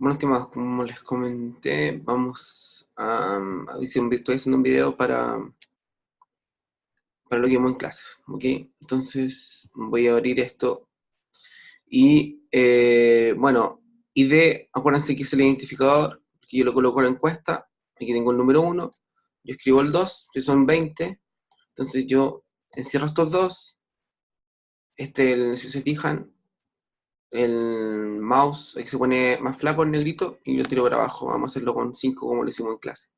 Bueno, estimados, como les comenté, estoy haciendo un video para lo que vimos en clases, ¿ok? Entonces voy a abrir esto y, bueno, acuérdense que es el identificador, que yo lo coloco en la encuesta, aquí tengo el número 1, yo escribo el 2, que son 20, entonces yo encierro estos dos, si se fijan, el mouse aquí se pone más flaco el negrito y lo tiro para abajo, vamos a hacerlo con 5 como lo hicimos en clase.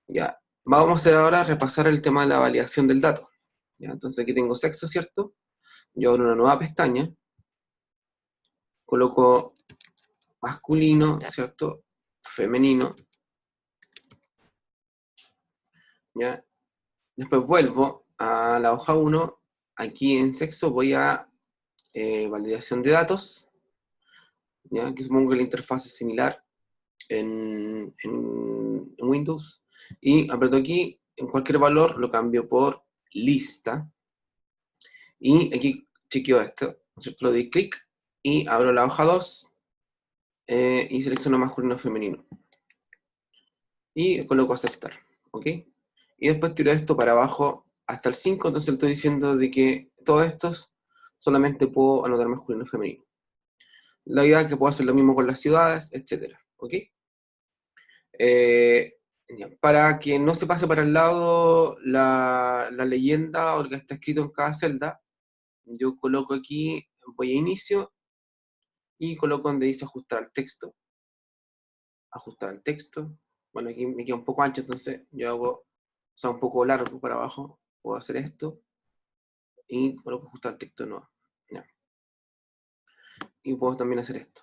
Ya, vamos a hacer ahora repasar el tema de la validación del dato. Ya, entonces aquí tengo sexo, ¿cierto? Yo abro una nueva pestaña, coloco masculino, ¿cierto? Femenino, ¿ya? Después vuelvo a la hoja 1, aquí en sexo voy a validación de datos, ¿ya? Que supongo que la interfaz es similar en Windows, y aprieto aquí, en cualquier valor lo cambio por lista, y aquí chequeo esto, ¿cierto? Le doy clic y abro la hoja 2 y selecciono masculino o femenino. Y coloco aceptar, ¿ok? Y después tiro esto para abajo hasta el 5, entonces le estoy diciendo de que todos estos solamente puedo anotar masculino o femenino. La idea es que puedo hacer lo mismo con las ciudades, etcétera, ¿ok? Para que no se pase para el lado la leyenda o lo que está escrito en cada celda, yo coloco aquí, voy a inicio, y coloco donde dice ajustar al texto. Ajustar al texto. Bueno, aquí me queda un poco ancho, entonces yo hago, o sea, un poco largo para abajo. Puedo hacer esto y coloco ajustar al texto nuevo. Ya. Y puedo también hacer esto.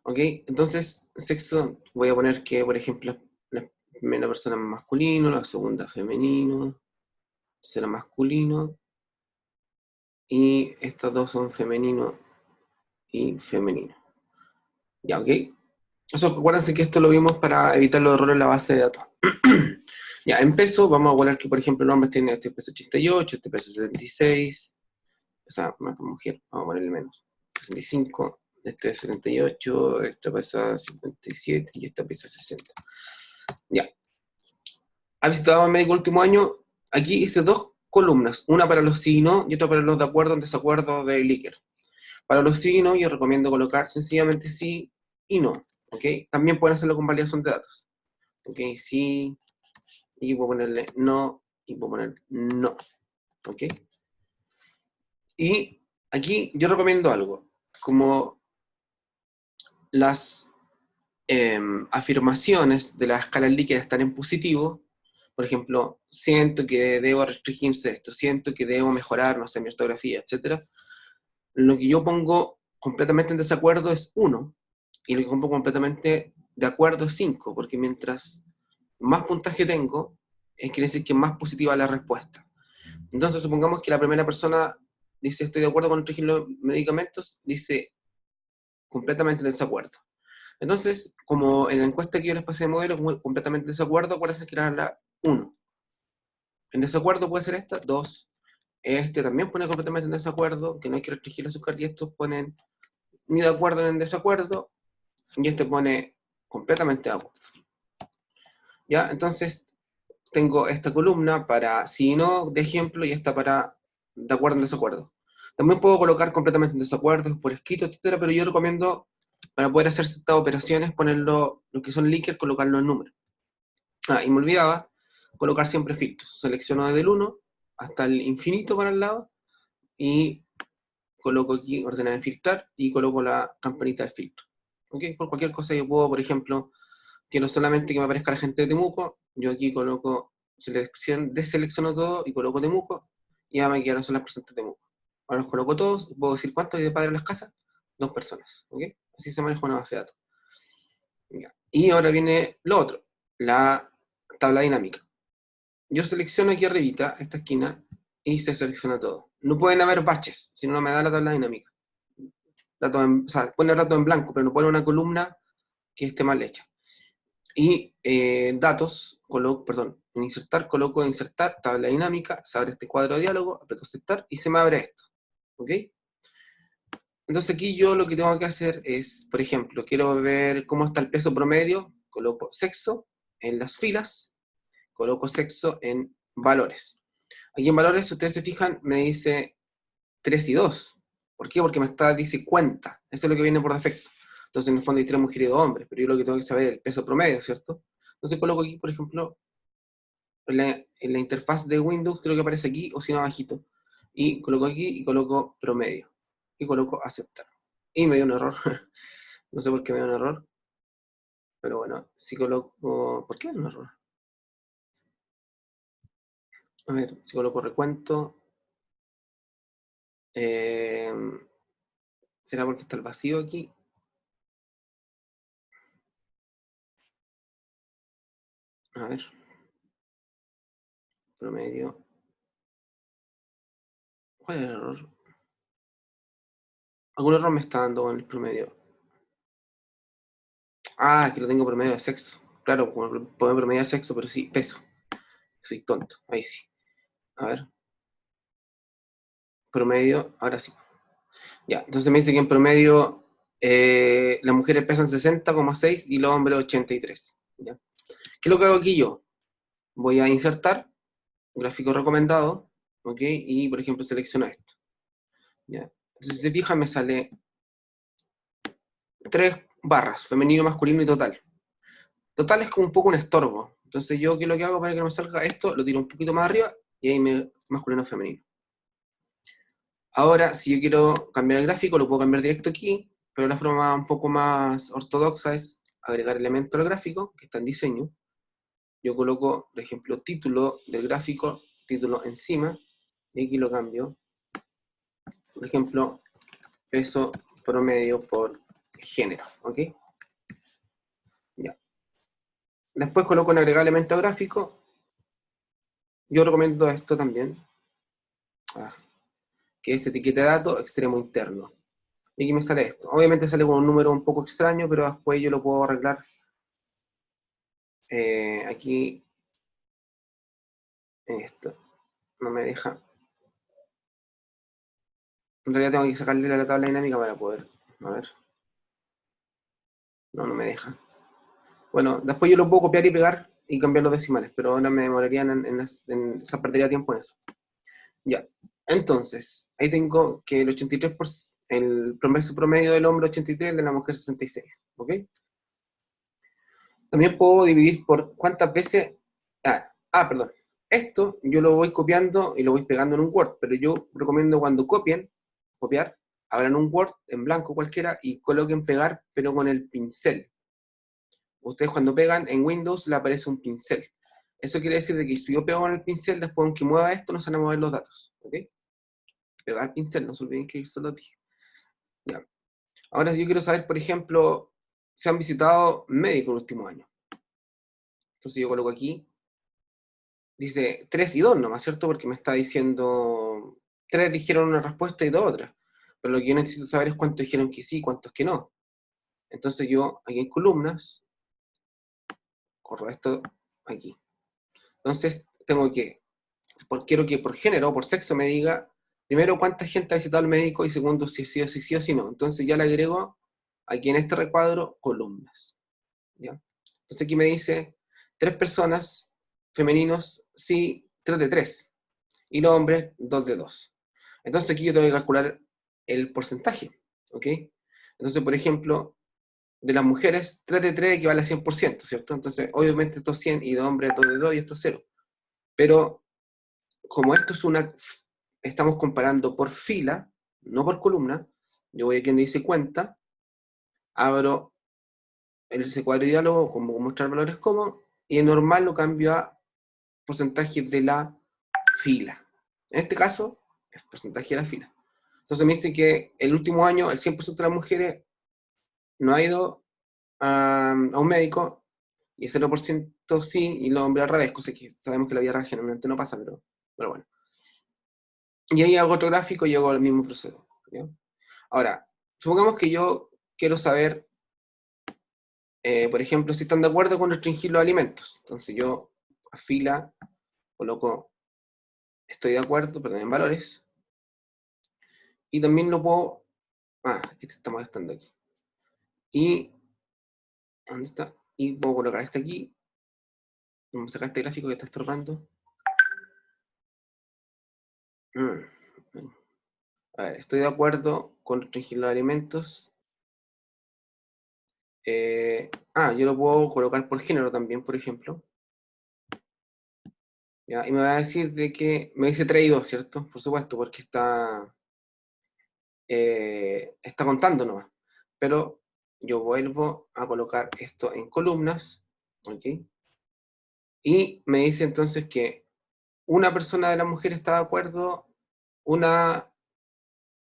¿Ok? Entonces, sexo, voy a poner que, por ejemplo, la primera persona es masculino, la segunda femenino, tercera masculino, y estas dos son femenino y femenino. Ya, ¿ok? Eso, acuérdense que esto lo vimos para evitar los errores en la base de datos. Ya, en peso, vamos a poner que, por ejemplo, el hombre tiene este peso 88, este peso 76, o sea, más mujer, vamos a ponerle menos, 65, este es 78, esta pesa 57 y esta pesa 60. Ya. ¿Ha visitado el médico el último año? Aquí hice dos columnas, una para los sí y no, y otra para los de acuerdo o en desacuerdo de Likert. Para los sí y no, yo recomiendo colocar sencillamente sí y no, ¿ok? También pueden hacerlo con validación de datos. ¿Ok? Sí, y puedo ponerle no, y puedo poner no, ¿ok? Y aquí yo recomiendo algo, como las afirmaciones de la escala líquida están en positivo, por ejemplo, siento que debo restringirse esto, siento que debo mejorar, no sé, mi ortografía, etc. Lo que yo pongo completamente en desacuerdo es 1, y lo que pongo completamente de acuerdo es 5, porque mientras más puntaje tengo, quiere decir que más positiva es la respuesta. Entonces, supongamos que la primera persona dice estoy de acuerdo con restringir los medicamentos, dice completamente en desacuerdo. Entonces, como en la encuesta que yo les pasé de modelo, completamente en desacuerdo, acuérdense que era la 1. En desacuerdo puede ser esta, 2. Este también pone completamente en desacuerdo, que no hay que restringir el azúcar, y estos ponen ni de acuerdo ni en desacuerdo, y este pone completamente de acuerdo. ¿Ya? Entonces, tengo esta columna para sí y no, de ejemplo, y esta para de acuerdo en desacuerdo. También puedo colocar completamente en desacuerdo, por escrito, etcétera, pero yo recomiendo, para poder hacer ciertas operaciones, ponerlo, lo que son Likert, colocarlo en número. Ah, y me olvidaba, colocar siempre filtros. Selecciono desde el 1 hasta el infinito para el lado, y coloco aquí ordenar en filtrar, y coloco la campanita del filtro. ¿Ok? Por cualquier cosa yo puedo, por ejemplo, quiero solamente que me aparezca la gente de Temuco, yo aquí coloco deselecciono todo y coloco Temuco, y ya me quedaron son las personas de Temuco. Ahora los coloco todos, y puedo decir cuántos hay de padre en las casas, 2 personas, ¿ok? Así se maneja una base de datos. Ya. Y ahora viene lo otro, la tabla dinámica. Yo selecciono aquí arribita, esta esquina, y se selecciona todo. No pueden haber baches, si no me da la tabla dinámica. O sea, pone datos en blanco, pero no pone una columna que esté mal hecha. Y datos, en insertar, coloco insertar, tabla dinámica, se abre este cuadro de diálogo, aprieto aceptar y se me abre esto. ¿Ok? Entonces aquí yo lo que tengo que hacer es, por ejemplo, quiero ver cómo está el peso promedio, coloco sexo en las filas, coloco sexo en valores. Aquí en valores, si ustedes se fijan, me dice 3 y 2. ¿Por qué? Porque dice cuenta. Eso es lo que viene por defecto. Entonces, en el fondo hay 3 mujeres y 2 hombres, pero yo lo que tengo que saber es el peso promedio, ¿cierto? Entonces coloco aquí, por ejemplo, en la interfaz de Windows, creo que aparece aquí, o si no, abajito. Y coloco aquí y coloco promedio. Y coloco aceptar. Y me dio un error. No sé por qué me dio un error. Pero bueno, si coloco... ¿Por qué me dio un error? A ver, si coloco recuento... Eh, ¿Será porque está el vacío aquí? A ver. Promedio. ¿Cuál es el error? Algún error me está dando con el promedio. Ah, que lo tengo promedio de sexo. Claro, puedo promediar sexo, pero sí, peso. Soy tonto. Ahí sí. A ver. Promedio, ahora sí. Ya, entonces me dice que en promedio las mujeres pesan 60,6 y los hombres 83. ¿Ya? ¿Qué es lo que hago aquí yo? Voy a insertar gráfico recomendado, ¿ok? Y por ejemplo selecciono esto. ¿Ya? Entonces si se fijan me sale 3 barras, femenino, masculino y total. Total es como un poco un estorbo. Entonces yo, ¿qué es lo que hago para que no me salga esto? Lo tiro un poquito más arriba y ahí me masculino femenino. Ahora, si yo quiero cambiar el gráfico, lo puedo cambiar directo aquí, pero la forma un poco más ortodoxa es agregar elemento al gráfico, que está en diseño. Yo coloco, por ejemplo, título del gráfico, título encima, y aquí lo cambio. Por ejemplo, peso promedio por género, ¿ok? Ya. Después coloco en agregar elemento gráfico. Yo recomiendo esto también, que es etiqueta de datos extremo interno. Y aquí me sale esto. Obviamente sale con un número un poco extraño, pero después yo lo puedo arreglar aquí en esto. No me deja. En realidad tengo que sacarle la tabla dinámica para poder. A ver. No, no me deja. Bueno, después yo lo puedo copiar y pegar y cambiar los decimales, pero ahora me demoraría o sea, perdería tiempo en eso. Ya. Entonces, ahí tengo que el 83%, el promedio del hombre 83, el de la mujer 66. ¿Ok? También puedo dividir por cuántas veces... perdón. Esto yo lo voy copiando y lo voy pegando en un Word, pero yo recomiendo cuando copiar, abran un Word en blanco cualquiera y coloquen pegar, pero con el pincel. Ustedes cuando pegan en Windows le aparece un pincel. Eso quiere decir de que si yo pego con el pincel, después aunque mueva esto, no se van a mover los datos. ¿Ok? Pegar pincel, no se olviden que eso lo dije. Ya. Ahora, si yo quiero saber, por ejemplo, si han visitado médico el último año. Entonces yo coloco aquí, dice 3 y 2 nomás, ¿cierto? Porque me está diciendo 3 dijeron una respuesta y 2 otra. Pero lo que yo necesito saber es cuántos dijeron que sí y cuántos que no. Entonces yo, aquí en columnas, corro esto aquí. Entonces tengo que, quiero que por género o por sexo me diga, primero cuánta gente ha visitado al médico y segundo si sí o si sí o si no. Entonces ya le agrego aquí en este recuadro columnas. ¿Ya? Entonces aquí me dice 3 personas, femeninos, sí, 3 de 3. Y los hombres 2 de 2. Entonces aquí yo tengo que calcular el porcentaje, ¿ok? Entonces, por ejemplo, de las mujeres, 3 de 3 equivale a 100%, ¿cierto? Entonces, obviamente esto es 100 y de hombres 2 de 2 y esto es 0. Pero, como esto es estamos comparando por fila, no por columna, yo voy aquí donde dice cuenta, abro ese cuadro de diálogo, como mostrar valores como, y en normal lo cambio a porcentaje de la fila. En este caso, es porcentaje de la fila. Entonces me dice que el último año el 100% de las mujeres no ha ido a un médico y el 0% sí, y los hombres al revés, cosa que sabemos que la vida real generalmente no pasa, pero bueno. Y ahí hago otro gráfico y hago el mismo proceso. ¿Ya? Ahora, supongamos que yo quiero saber, por ejemplo, si están de acuerdo con restringir los alimentos. Entonces yo a fila coloco estoy de acuerdo, perdón, en valores. Y también lo puedo Este está molestando aquí. Y, ¿dónde está? Y puedo colocar este aquí. Vamos a sacar este gráfico que está estorbando. A ver, estoy de acuerdo con restringir los alimentos. Yo lo puedo colocar por género también, por ejemplo. ¿Ya? Y me va a decir de que, me dice 3 y 2, ¿cierto? Por supuesto, porque está contando nomás. Pero yo vuelvo a colocar esto en columnas, ¿ok? Y me dice entonces que una persona de la mujer está de acuerdo, una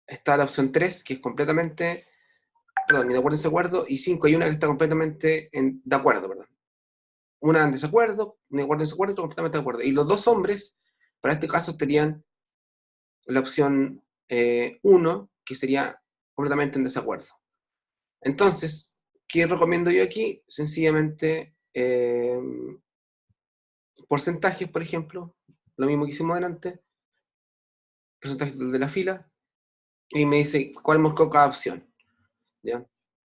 está la opción 3, que es completamente, perdón, ni de acuerdo en desacuerdo, y 5 hay una que está completamente de acuerdo, perdón. Una en desacuerdo, un de acuerdo en desacuerdo, otro completamente de acuerdo. Y los dos hombres, para este caso, tenían la opción 1, que sería completamente en desacuerdo. Entonces, ¿qué recomiendo yo aquí? Sencillamente, porcentajes, por ejemplo, lo mismo que hicimos delante, porcentajes de la fila, y me dice cuál marcó cada opción, ¿ya?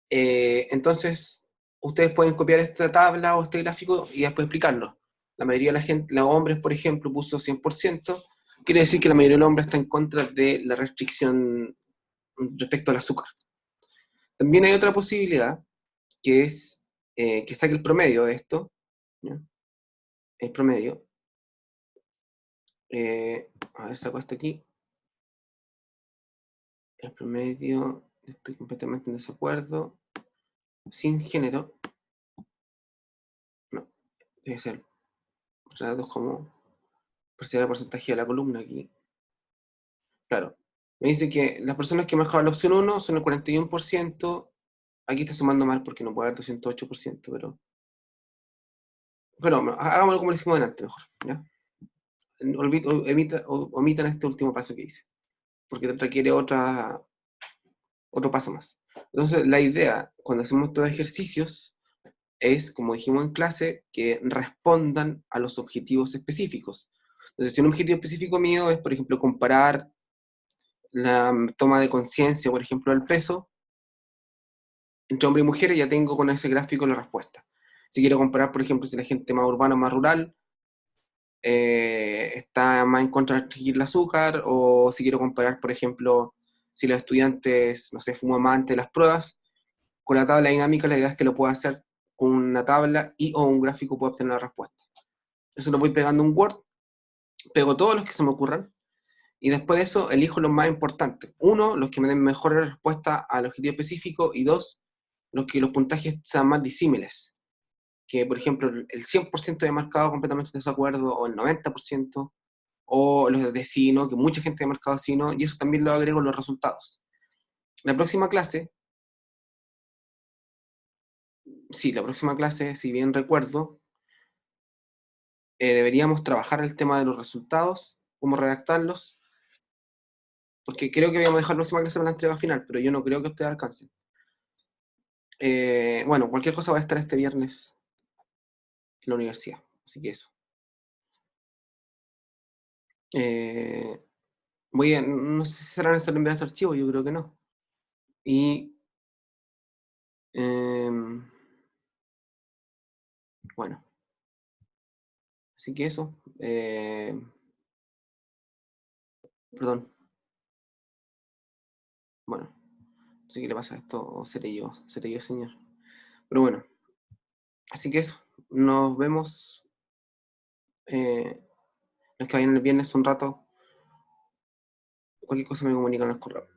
Entonces, ustedes pueden copiar esta tabla o este gráfico y después explicarlo. La mayoría de la gente, los hombres, por ejemplo, puso 100%, quiere decir que la mayoría de los hombres está en contra de la restricción respecto al azúcar. También hay otra posibilidad, que es que saque el promedio de esto, ¿ya? El promedio. A ver, saco esto aquí. El promedio, estoy completamente en desacuerdo. Sin género, no, debe ser datos como parcial porcentaje de la columna aquí. Claro, me dice que las personas que manejaban la opción 1 son el 41%. Aquí está sumando mal porque no puede haber 208%, pero hagámoslo como lo hicimos delante mejor, ¿ya? Omitan este último paso que hice, porque requiere otro paso más. Entonces, la idea, cuando hacemos estos ejercicios, es, como dijimos en clase, que respondan a los objetivos específicos. Entonces, si un objetivo específico mío es, por ejemplo, comparar la toma de conciencia, por ejemplo, del peso, entre hombres y mujeres, ya tengo con ese gráfico la respuesta. Si quiero comparar, por ejemplo, si la gente más urbana o más rural está más en contra de restringir el azúcar, o si quiero comparar, por ejemplo, si los estudiantes, no sé, fuman más antes de las pruebas, con la tabla dinámica la idea es que lo pueda hacer con una tabla y o un gráfico puedo obtener la respuesta. Eso lo voy pegando en un Word, pego todos los que se me ocurran, y después de eso elijo los más importantes. Uno, los que me den mejor respuesta al objetivo específico, y dos, los puntajes sean más disímiles. Que, por ejemplo, el 100% haya marcado completamente en desacuerdo, o el 90%, o los de sí, ¿no? Que mucha gente ha marcado sí, ¿no? Y eso también lo agrego en los resultados. La próxima clase, si bien recuerdo, deberíamos trabajar el tema de los resultados, cómo redactarlos, porque creo que vamos a dejar la próxima clase para la entrega final, pero yo no creo que ustedes alcancen. Bueno, cualquier cosa va a estar este viernes en la universidad, así que eso. Eh, no sé si será necesario enviar este archivo, yo creo que no. Y bueno, así que eso. Perdón, bueno, no sé qué le pasa a esto, o seré yo, señor. Pero bueno, así que eso. Nos vemos. Los que vayan el viernes un rato. Cualquier cosa me comunican al correo.